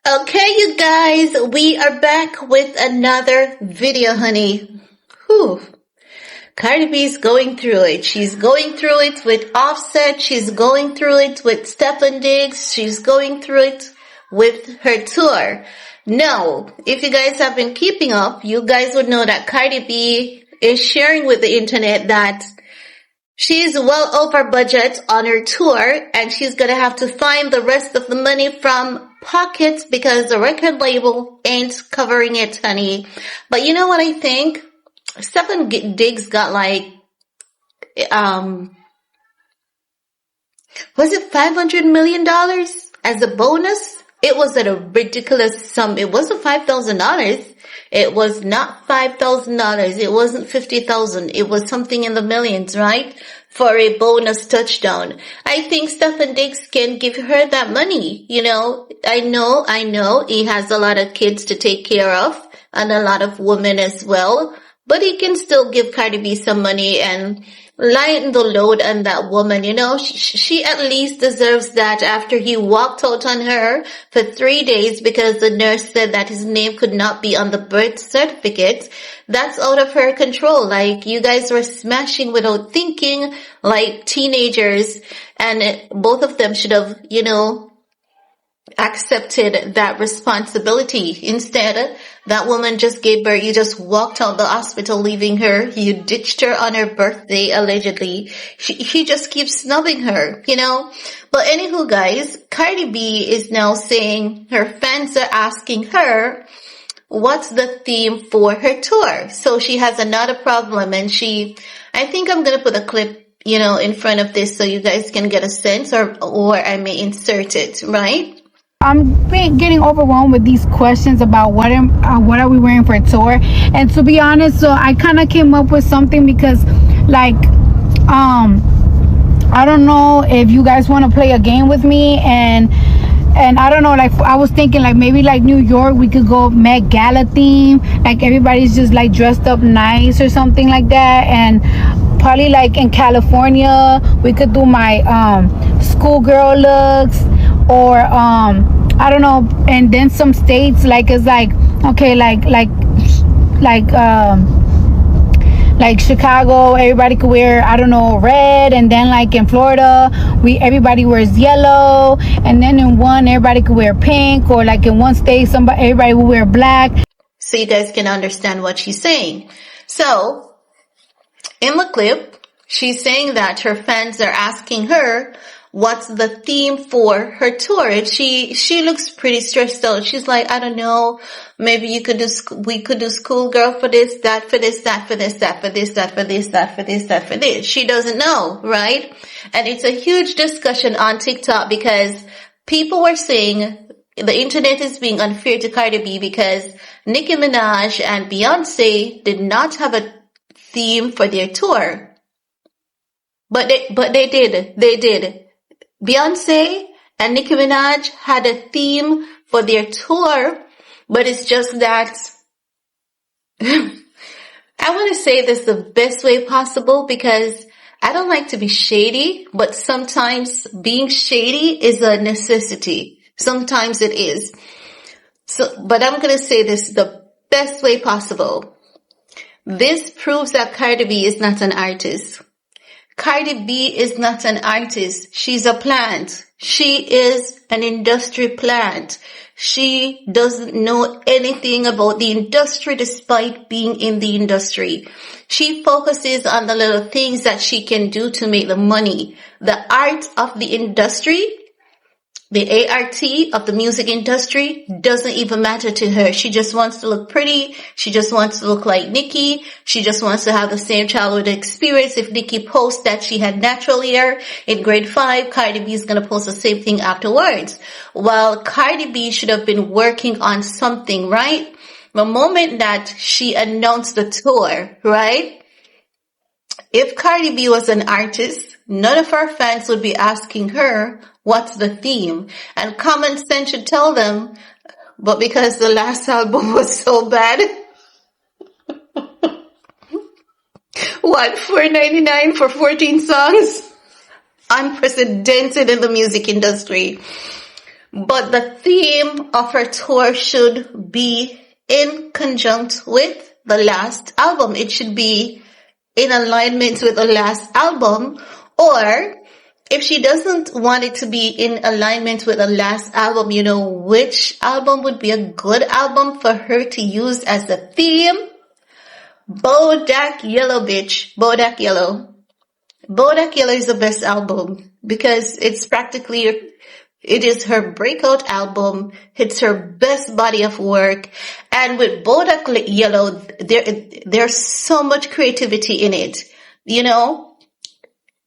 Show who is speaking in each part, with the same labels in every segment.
Speaker 1: Okay, you guys, we are back with another video, honey. Whew. Cardi B is going through it. She's going through it with Offset. She's going through it with stefondiggs. She's going through it with her tour. Now, if you guys have been keeping up, you guys would know that Cardi B is sharing with the internet that she's well over budget on her tour and she's gonna have to find the rest of the money from pockets because the record label ain't covering it, honey. But you know what I think? Stefondiggs got like, was it $500 million as a bonus? It was at a ridiculous sum. It wasn't $5,000. It was not $5,000. It wasn't $50,000. It was something in the millions, right? For a bonus touchdown. I think stefondiggs can give her that money. You know, I know he has a lot of kids to take care of and a lot of women as well. But he can still give Cardi B some money and lighten the load on that woman. You know, she at least deserves that after he walked out on her for 3 days because the nurse said that his name could not be on the birth certificate. That's out of her control. Like, you guys were smashing without thinking like teenagers, and both of them should have, you know, accepted that responsibility. Instead, that woman just gave birth. You just walked out the hospital leaving her. You ditched her on her birthday, allegedly. He just keeps snubbing her, you know. But anywho, guys, Cardi B is now saying her fans are asking her what's the theme for her tour. So she has another problem, and I think I'm going to put a clip, you know, in front of this so you guys can get a sense, or I may insert it, right?
Speaker 2: I'm getting overwhelmed with these questions about what are we wearing for a tour. And to be honest, so I kind of came up with something because, like, I don't know if you guys want to play a game with me, and I don't know, like, I was thinking like maybe like New York, we could go Met Gala theme, like everybody's just like dressed up nice or something like that. And probably like in California, we could do my schoolgirl looks, or I don't know. And then some states, like, it's like, okay, like Chicago, everybody could wear, I don't know, red. And then like in Florida, everybody wears yellow. And then in one, everybody could wear pink. Or like in one state, everybody will wear black.
Speaker 1: So you guys can understand what she's saying. So in the clip, she's saying that her fans are asking her what's the theme for her tour. And she looks pretty stressed out. She's like, I don't know, maybe we could do schoolgirl for this, that for this, that for this, that for this, that for this, that for this, that for this. She doesn't know, right? And it's a huge discussion on TikTok because people were saying the internet is being unfair to Cardi B because Nicki Minaj and Beyoncé did not have a theme for their tour. But they did. Beyoncé and Nicki Minaj had a theme for their tour, but it's just that I want to say this the best way possible because I don't like to be shady, but sometimes being shady is a necessity. Sometimes it is. But I'm going to say this the best way possible. This proves that Cardi B is not an artist. Cardi B is not an artist. She's a plant. She is an industry plant. She doesn't know anything about the industry despite being in the industry. She focuses on the little things that she can do to make the money. The art of the industry, the ART of the music industry doesn't even matter to her. She just wants to look pretty. She just wants to look like Nicki. She just wants to have the same childhood experience. If Nicki posts that she had natural hair in grade 5, Cardi B is going to post the same thing afterwards. Well, Cardi B should have been working on something, right? The moment that she announced the tour, right? If Cardi B was an artist, none of our fans would be asking her, what's the theme? And common sense should tell them, but because the last album was so bad, what, $4.99 for 14 songs? Unprecedented in the music industry. But the theme of her tour should be in conjunct with the last album. It should be in alignment with the last album. Or if she doesn't want it to be in alignment with the last album, you know which album would be a good album for her to use as the theme? Bodak Yellow, bitch. Bodak Yellow. Bodak Yellow is the best album because it's practically, it is her breakout album. It's her best body of work. And with Bodak Yellow, there's so much creativity in it. You know,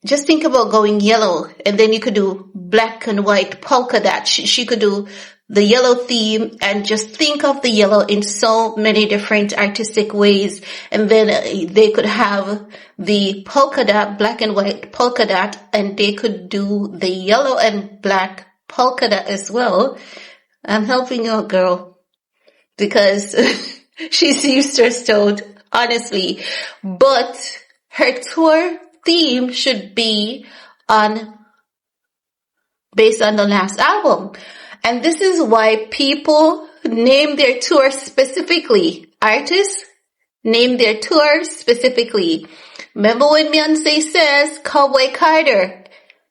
Speaker 1: just think about going yellow and then you could do black and white polka dot. She could do the yellow theme and just think of the yellow in so many different artistic ways. And then they could have the polka dot, black and white polka dot, and they could do the yellow and black polka dot as well. I'm helping you out, girl, because she seems stressed out, honestly. But her tour theme should be based on the last album. And this is why people name their tour specifically. Artists name their tour specifically. Remember when Beyoncé says Cowboy Carter?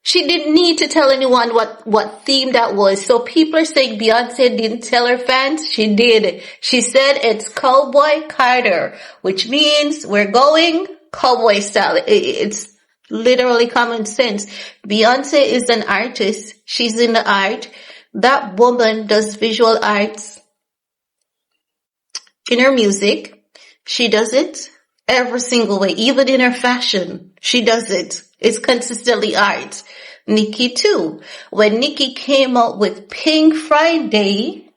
Speaker 1: She didn't need to tell anyone what theme that was. So people are saying Beyoncé didn't tell her fans. She did. She said it's Cowboy Carter, which means we're going cowboy style. It's literally common sense. Beyoncé is an artist. She's in the art. That woman does visual arts in her music. She does it every single way, even in her fashion. She does it. It's consistently art. Nicki too. When Nicki came out with Pink Friday,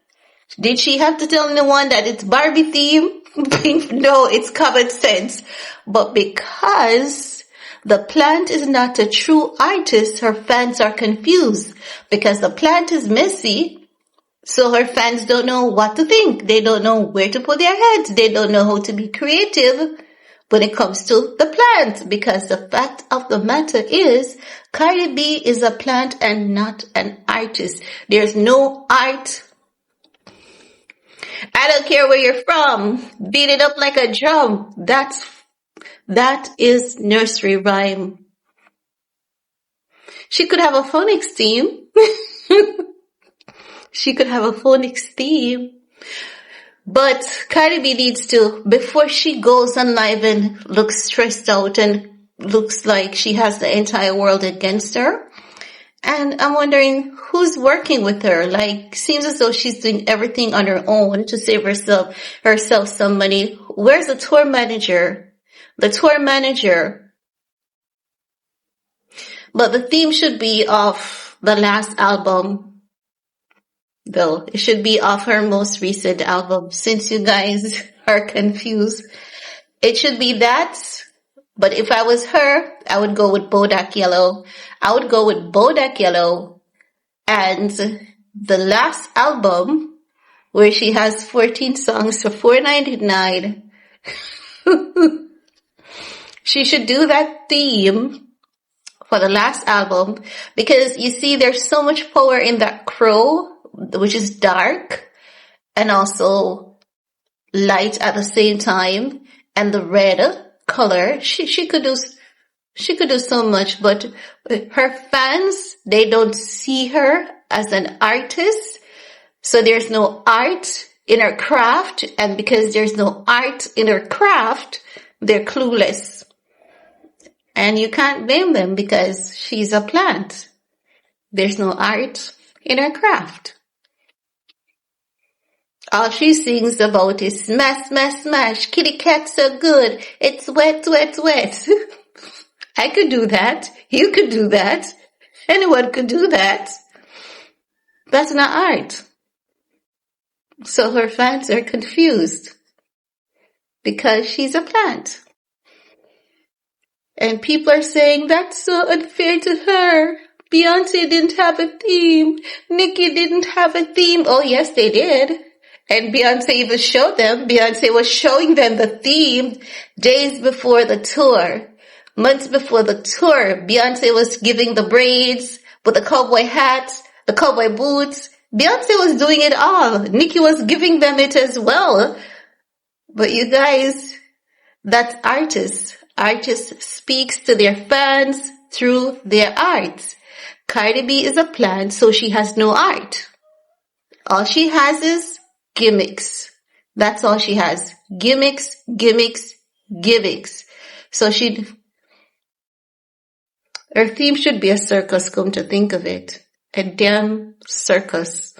Speaker 1: did she have to tell anyone that it's Barbie theme? No, it's common sense. But because the plant is not a true artist, her fans are confused because the plant is messy. So her fans don't know what to think. They don't know where to put their heads. They don't know how to be creative when it comes to the plant, because the fact of the matter is Cardi B is a plant and not an artist. There's no art. I don't care where you're from. Beat it up like a drum. That is nursery rhyme. She could have a phonics theme. She could have a phonics theme. But Cardi B needs to, before she goes on live and looks stressed out and looks like she has the entire world against her. And I'm wondering who's working with her. Like, seems as though she's doing everything on her own to save herself some money. Where's the tour manager? The tour manager. But the theme should be of the last album, though. It should be of her most recent album, since you guys are confused. It should be that. But if I was her, I would go with Bodak Yellow. I would go with Bodak Yellow and the last album where she has 14 songs for $4.99. She should do that theme for the last album because you see there's so much power in that crow, which is dark and also light at the same time, and the red color. She could do so much, but her fans, they don't see her as an artist. So there's no art in her craft, and because there's no art in her craft, they're clueless. And you can't blame them because she's a plant. There's no art in her craft. All she sings about is smash, smash, smash. Kitty cats are good. It's wet, wet, wet. I could do that. You could do that. Anyone could do that. That's not art. So her fans are confused because she's a plant. And people are saying that's so unfair to her. Beyoncé didn't have a theme. Nicki didn't have a theme. Oh, yes, they did. And Beyoncé even showed them. Beyoncé was showing them the theme days before the tour. Months before the tour. Beyoncé was giving the braids with the cowboy hats, the cowboy boots, Beyonce was doing it all. Nicki was giving them it as well. But you guys, that's artists. Artists speaks to their fans through their art. Cardi B is a plant, so she has no art. All she has is gimmicks. That's all she has. Gimmicks, gimmicks, gimmicks. So her theme should be a circus, come to think of it. A damn circus.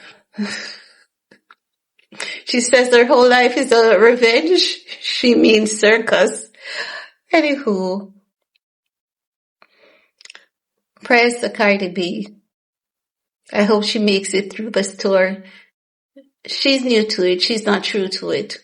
Speaker 1: She says her whole life is a revenge. She means circus. Anywho. Prayers to Cardi B. I hope she makes it through this tour. She's new to it. She's not true to it.